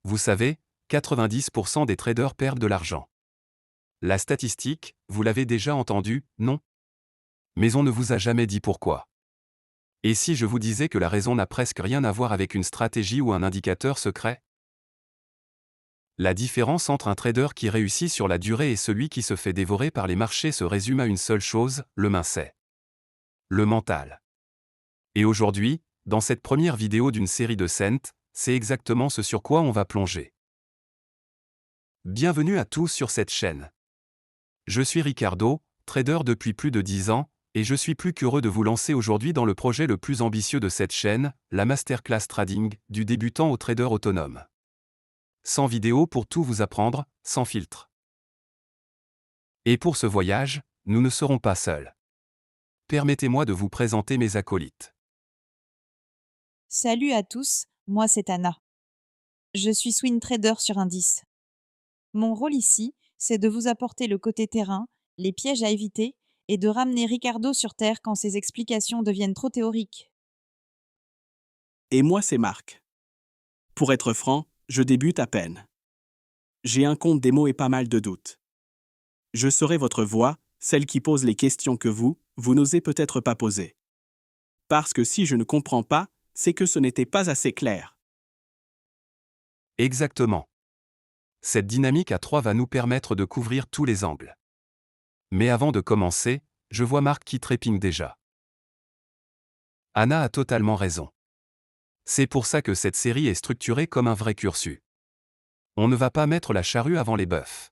Vous savez, 90% des traders perdent de l'argent. La statistique, vous l'avez déjà entendue, non? Mais on ne vous a jamais dit pourquoi. Et si je vous disais que la raison n'a presque rien à voir avec une stratégie ou un indicateur secret? La différence entre un trader qui réussit sur la durée et celui qui se fait dévorer par les marchés se résume à une seule chose, le mindset. Le mental. Et aujourd'hui, dans cette première vidéo d'une série de Cent, c'est exactement ce sur quoi on va plonger. Bienvenue à tous sur cette chaîne. Je suis Ricardo, trader depuis plus de 10 ans, et je suis plus qu'heureux de vous lancer aujourd'hui dans le projet le plus ambitieux de cette chaîne, la Masterclass Trading, du débutant au trader autonome. Sans vidéo pour tout vous apprendre, sans filtre. Et pour ce voyage, nous ne serons pas seuls. Permettez-moi de vous présenter mes acolytes. Salut à tous, moi c'est Anna. Je suis swing trader sur Indice. Mon rôle ici, c'est de vous apporter le côté terrain, les pièges à éviter et de ramener Ricardo sur terre quand ses explications deviennent trop théoriques. Et moi, c'est Marc. Pour être franc, je débute à peine. J'ai un compte démo et pas mal de doutes. Je serai votre voix, celle qui pose les questions que vous n'osez peut-être pas poser. Parce que si je ne comprends pas, c'est que ce n'était pas assez clair. Exactement. Cette dynamique à 3 va nous permettre de couvrir tous les angles. Mais avant de commencer, je vois Marc qui trépigne déjà. Anna a totalement raison. C'est pour ça que cette série est structurée comme un vrai cursus. On ne va pas mettre la charrue avant les bœufs.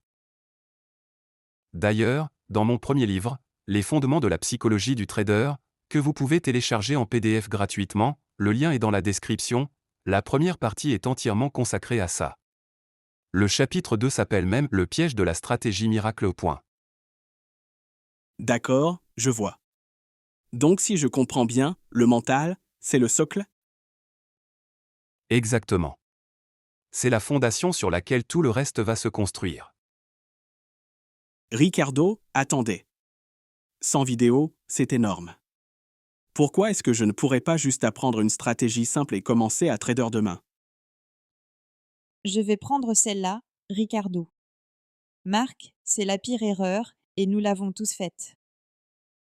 D'ailleurs, dans mon premier livre, Les fondements de la psychologie du trader, que vous pouvez télécharger en PDF gratuitement, le lien est dans la description, la première partie est entièrement consacrée à ça. Le chapitre 2 s'appelle même Le piège de la stratégie miracle au point. D'accord, je vois. Donc si je comprends bien, le mental, c'est le socle? Exactement. C'est la fondation sur laquelle tout le reste va se construire. Ricardo, attendez. Sans vidéo, c'est énorme. Pourquoi est-ce que je ne pourrais pas juste apprendre une stratégie simple et commencer à trader demain? Je vais prendre celle-là, Ricardo. Marc, c'est la pire erreur et nous l'avons tous faite.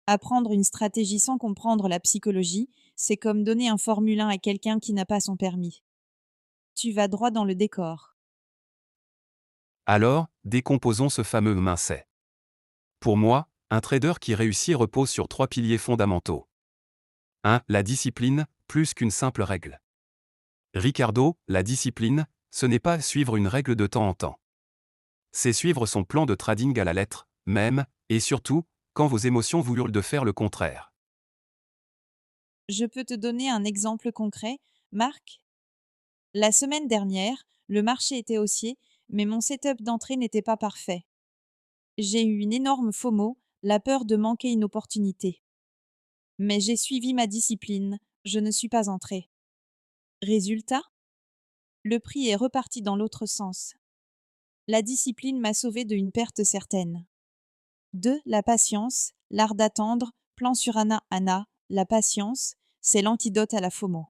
Apprendre une stratégie sans comprendre la psychologie, c'est comme donner un Formule 1 à quelqu'un qui n'a pas son permis. Tu vas droit dans le décor. Alors, décomposons ce fameux mindset. Pour moi, un trader qui réussit repose sur 3 piliers fondamentaux. 1. La discipline, plus qu'une simple règle. Ricardo, la discipline, ce n'est pas suivre une règle de temps en temps. C'est suivre son plan de trading à la lettre, même, et surtout, quand vos émotions vous hurlent de faire le contraire. Je peux te donner un exemple concret, Marc? La semaine dernière, le marché était haussier, mais mon setup d'entrée n'était pas parfait. J'ai eu une énorme FOMO, la peur de manquer une opportunité. Mais j'ai suivi ma discipline, je ne suis pas entrée. Résultat? Le prix est reparti dans l'autre sens. La discipline m'a sauvé d'une perte certaine. 2. La patience, l'art d'attendre, plan sur Anna, la patience, c'est l'antidote à la FOMO.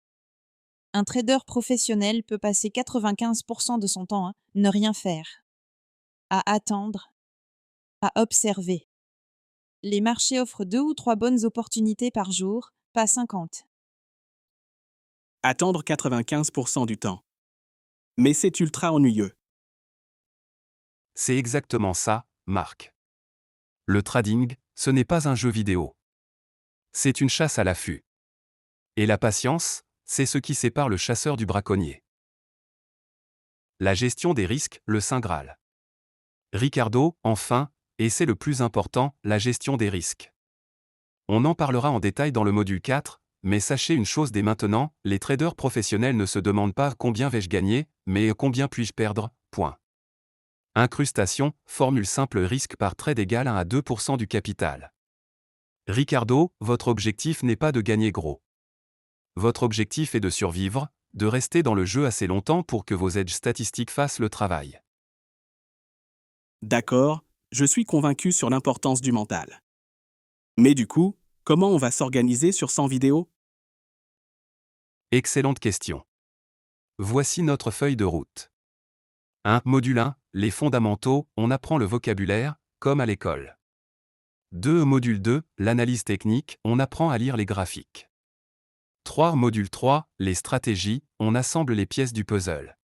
Un trader professionnel peut passer 95% de son temps à ne rien faire, à attendre, à observer. Les marchés offrent 2 ou 3 bonnes opportunités par jour, pas 50. Attendre 95% du temps. Mais c'est ultra ennuyeux. C'est exactement ça, Marc. Le trading, ce n'est pas un jeu vidéo. C'est une chasse à l'affût. Et la patience, c'est ce qui sépare le chasseur du braconnier. La gestion des risques, le Saint Graal. Ricardo, enfin, et c'est le plus important, la gestion des risques. On en parlera en détail dans le module 4, mais sachez une chose dès maintenant, les traders professionnels ne se demandent pas combien vais-je gagner, mais combien puis-je perdre, point. Incrustation, formule simple risque par trade égale 1 à 2% du capital. Ricardo, votre objectif n'est pas de gagner gros. Votre objectif est de survivre, de rester dans le jeu assez longtemps pour que vos edges statistiques fassent le travail. D'accord, je suis convaincu sur l'importance du mental. Mais du coup, comment on va s'organiser sur 100 vidéos? Excellente question. Voici notre feuille de route. 1. Module 1, les fondamentaux, on apprend le vocabulaire, comme à l'école. 2. Module 2, l'analyse technique, on apprend à lire les graphiques. 3. Module 3, les stratégies, on assemble les pièces du puzzle.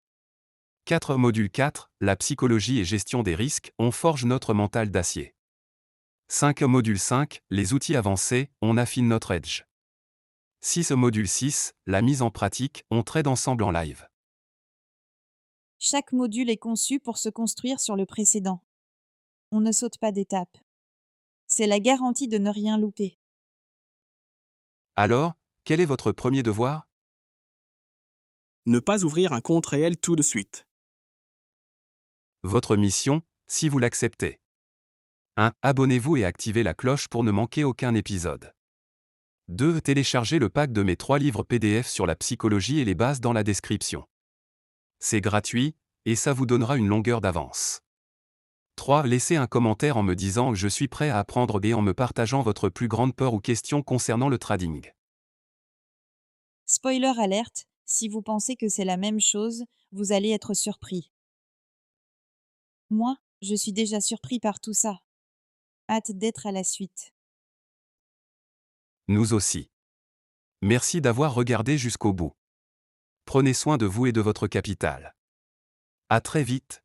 4. Module 4, la psychologie et gestion des risques, on forge notre mental d'acier. 5. Module 5, les outils avancés, on affine notre edge. 6. Module 6, la mise en pratique, on trade ensemble en live. Chaque module est conçu pour se construire sur le précédent. On ne saute pas d'étape. C'est la garantie de ne rien louper. Alors, quel est votre premier devoir? Ne pas ouvrir un compte réel tout de suite. Votre mission, si vous l'acceptez. 1. Abonnez-vous et activez la cloche pour ne manquer aucun épisode. 2. Téléchargez le pack de mes 3 livres PDF sur la psychologie et les bases dans la description. C'est gratuit, et ça vous donnera une longueur d'avance. 3. Laissez un commentaire en me disant « Je suis prêt à apprendre » et en me partageant votre plus grande peur ou question concernant le trading. Spoiler alerte, si vous pensez que c'est la même chose, vous allez être surpris. Moi, je suis déjà surpris par tout ça. Hâte d'être à la suite. Nous aussi. Merci d'avoir regardé jusqu'au bout. Prenez soin de vous et de votre capital. À très vite.